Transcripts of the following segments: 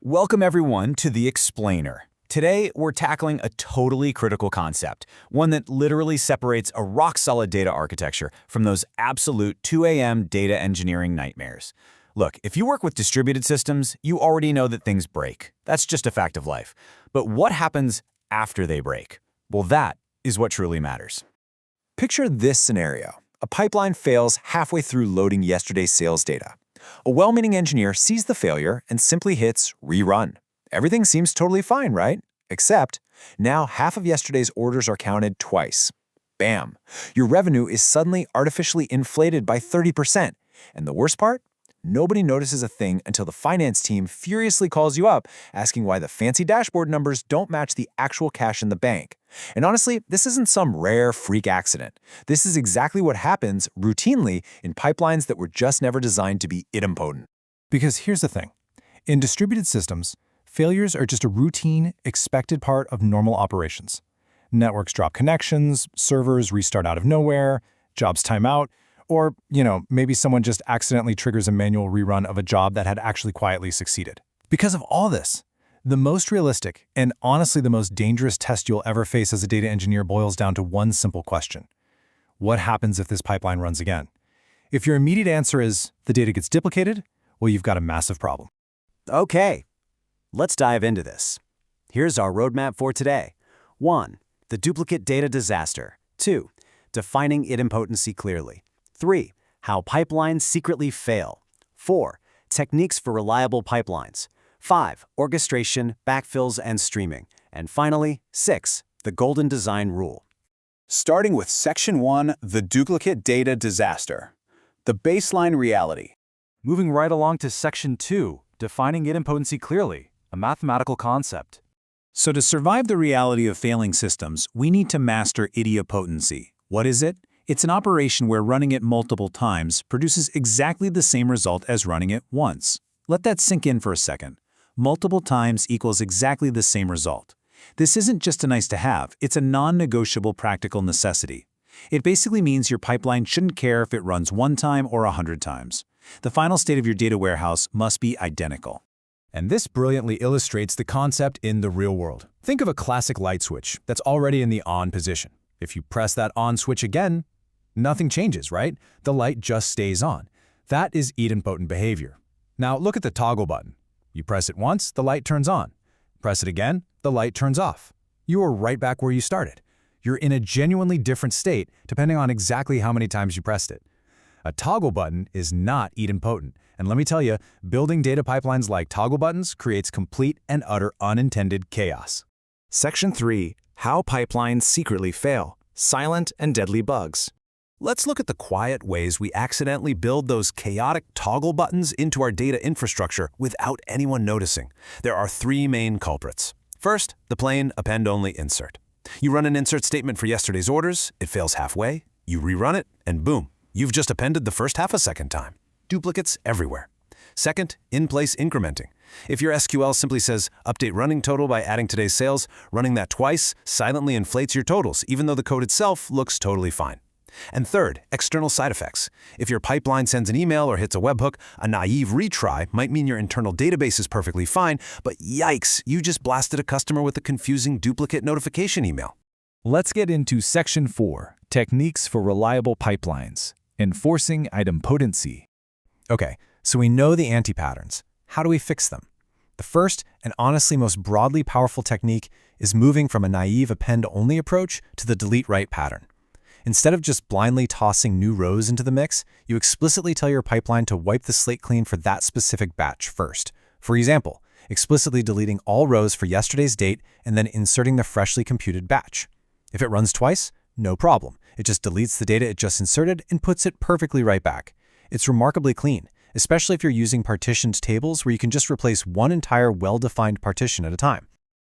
Welcome everyone to The Explainer. Today, we're tackling a totally critical concept, one that literally separates a rock-solid data architecture from those absolute 2 a.m. data engineering nightmares. Look, if you work with distributed systems, you already know that things break. That's just a fact of life. But what happens after they break? Well, that is what truly matters. Picture this scenario. A pipeline fails halfway through loading yesterday's sales data. A well-meaning engineer sees the failure and simply hits rerun. Everything seems totally fine, right? Except, now half of yesterday's orders are counted twice. Bam! Your revenue is suddenly artificially inflated by 30%. And the worst part? Nobody notices a thing until the finance team furiously calls you up, asking why the fancy dashboard numbers don't match the actual cash in the bank. And honestly, this isn't some rare freak accident. This is exactly what happens routinely in pipelines that were just never designed to be idempotent. Because here's the thing. In distributed systems, failures are just a routine, expected part of normal operations. Networks drop connections, servers restart out of nowhere, jobs time out, or, maybe someone just accidentally triggers a manual rerun of a job that had actually quietly succeeded. Because of all this, the most realistic and honestly the most dangerous test you'll ever face as a data engineer boils down to one simple question. What happens if this pipeline runs again? If your immediate answer is the data gets duplicated, well, you've got a massive problem. Okay, let's dive into this. Here's our roadmap for today. 1. The duplicate data disaster. 2. Defining idempotency clearly. 3. How pipelines secretly fail. 4. Techniques for reliable pipelines. 5. Orchestration, backfills, and streaming. And finally, 6. The golden design rule. Starting with Section 1, the duplicate data disaster. The baseline reality. Moving right along to Section 2, defining idempotency clearly, a mathematical concept. So to survive the reality of failing systems, we need to master idempotency. What is it? It's an operation where running it multiple times produces exactly the same result as running it once. Let that sink in for a second. Multiple times equals exactly the same result. This isn't just a nice-to-have, it's a non-negotiable practical necessity. It basically means your pipeline shouldn't care if it runs 1 time or 100 times. The final state of your data warehouse must be identical. And this brilliantly illustrates the concept in the real world. Think of a classic light switch that's already in the on position. If you press that on switch again, nothing changes, right? The light just stays on. That is idempotent behavior. Now look at the toggle button. You press it once, the light turns on. Press it again, the light turns off. You are right back where you started. You're in a genuinely different state depending on exactly how many times you pressed it. A toggle button is not idempotent. And let me tell you, building data pipelines like toggle buttons creates complete and utter unintended chaos. Section 3. How pipelines secretly fail. Silent and deadly bugs. Let's look at the quiet ways we accidentally build those chaotic toggle buttons into our data infrastructure without anyone noticing. There are 3 main culprits. First, the plain append-only insert. You run an insert statement for yesterday's orders, it fails halfway, you rerun it, and boom, you've just appended the first half a second time. Duplicates everywhere. Second, in-place incrementing. If your SQL simply says, update running total by adding today's sales, running that twice silently inflates your totals, even though the code itself looks totally fine. And third, external side effects. If your pipeline sends an email or hits a webhook, a naive retry might mean your internal database is perfectly fine, but yikes, you just blasted a customer with a confusing duplicate notification email. Let's get into Section 4, Techniques for Reliable Pipelines, Enforcing Idempotency. Okay, so we know the anti-patterns. How do we fix them? The first, and honestly most broadly powerful technique, is moving from a naive append-only approach to the delete-write pattern. Instead of just blindly tossing new rows into the mix, you explicitly tell your pipeline to wipe the slate clean for that specific batch first. For example, explicitly deleting all rows for yesterday's date and then inserting the freshly computed batch. If it runs twice, no problem. It just deletes the data it just inserted and puts it perfectly right back. It's remarkably clean, especially if you're using partitioned tables where you can just replace one entire well-defined partition at a time.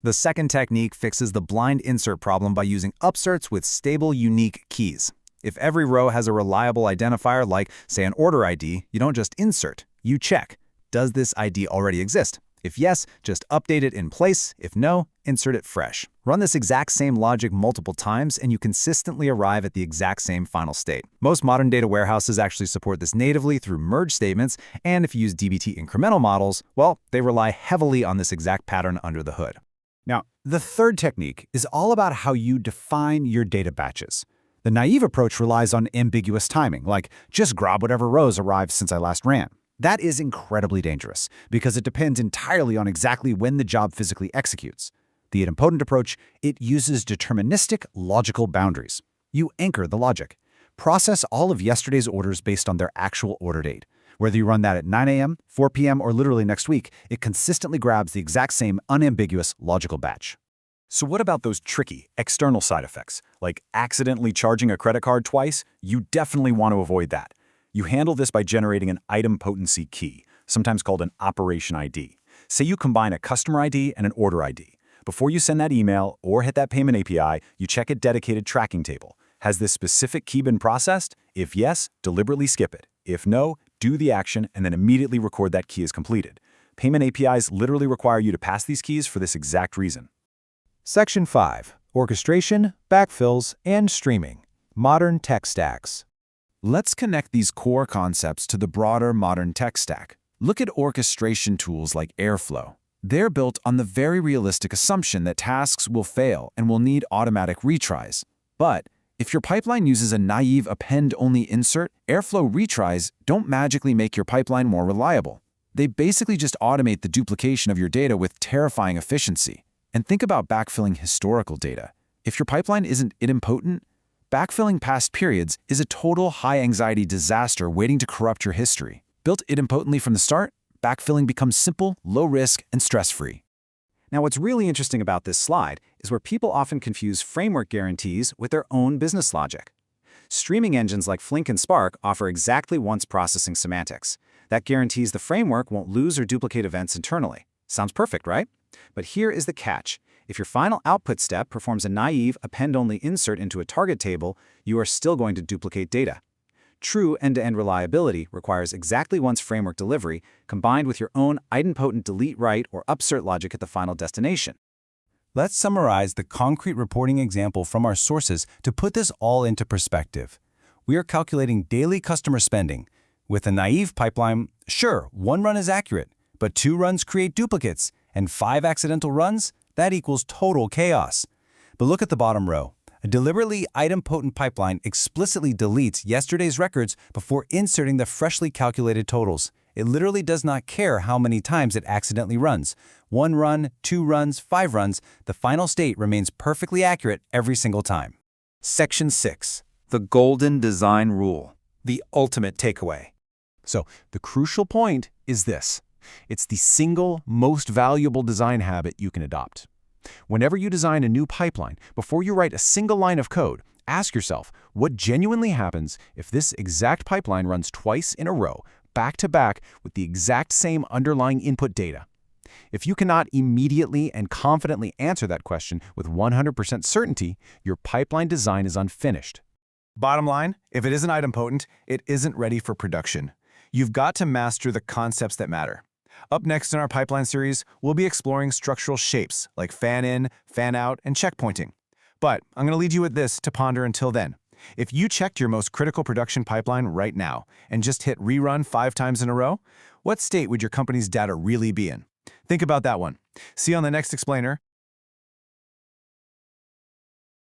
The second technique fixes the blind insert problem by using upserts with stable, unique keys. If every row has a reliable identifier like, say, an order ID, you don't just insert, you check. Does this ID already exist? If yes, just update it in place. If no, insert it fresh. Run this exact same logic multiple times and you consistently arrive at the exact same final state. Most modern data warehouses actually support this natively through merge statements, and if you use dbt incremental models, well, they rely heavily on this exact pattern under the hood. Now, the third technique is all about how you define your data batches. The naive approach relies on ambiguous timing, like just grab whatever rows arrived since I last ran. That is incredibly dangerous because it depends entirely on exactly when the job physically executes. The idempotent approach, it uses deterministic logical boundaries. You anchor the logic. Process all of yesterday's orders based on their actual order date. Whether you run that at 9 a.m., 4 p.m., or literally next week, it consistently grabs the exact same unambiguous logical batch. So what about those tricky external side effects, like accidentally charging a credit card twice? You definitely want to avoid that. You handle this by generating an idempotency key, sometimes called an operation ID. Say you combine a customer ID and an order ID. Before you send that email or hit that payment API, you check a dedicated tracking table. Has this specific key been processed? If yes, deliberately skip it. If no, do the action and then immediately record that key as completed. Payment APIs literally require you to pass these keys for this exact reason. Section 5. Orchestration, backfills, and streaming. Modern tech stacks. Let's connect these core concepts to the broader modern tech stack. Look at orchestration tools like Airflow. They're built on the very realistic assumption that tasks will fail and will need automatic retries. But if your pipeline uses a naive append-only insert, Airflow retries don't magically make your pipeline more reliable. They basically just automate the duplication of your data with terrifying efficiency. And think about backfilling historical data. If your pipeline isn't idempotent, backfilling past periods is a total high-anxiety disaster waiting to corrupt your history. Built idempotently from the start, backfilling becomes simple, low-risk, and stress-free. Now, what's really interesting about this slide is where people often confuse framework guarantees with their own business logic. Streaming engines like Flink and Spark offer exactly once processing semantics. That guarantees the framework won't lose or duplicate events internally. Sounds perfect, right? But here is the catch. If your final output step performs a naive append-only insert into a target table, you are still going to duplicate data. True end-to-end reliability requires exactly once framework delivery combined with your own idempotent delete-write or upsert logic at the final destination. Let's summarize the concrete reporting example from our sources to put this all into perspective. We are calculating daily customer spending. With a naive pipeline, sure, 1 run is accurate, but 2 runs create duplicates, and 5 accidental runs, that equals total chaos. But look at the bottom row. A deliberately idempotent pipeline explicitly deletes yesterday's records before inserting the freshly calculated totals. It literally does not care how many times it accidentally runs. 1 run, 2 runs, 5 runs, the final state remains perfectly accurate every single time. Section 6. The Golden Design Rule. The ultimate takeaway. So the crucial point is this. It's the single most valuable design habit you can adopt. Whenever you design a new pipeline, before you write a single line of code, ask yourself what genuinely happens if this exact pipeline runs twice in a row, back to back, with the exact same underlying input data. If you cannot immediately and confidently answer that question with 100% certainty, your pipeline design is unfinished. Bottom line, if it isn't idempotent, it isn't ready for production. You've got to master the concepts that matter. Up next in our pipeline series, we'll be exploring structural shapes like fan-in, fan-out, and checkpointing. But I'm going to lead you with this to ponder until then. If you checked your most critical production pipeline right now and just hit rerun 5 times in a row, what state would your company's data really be in? Think about that one. See you on the next explainer.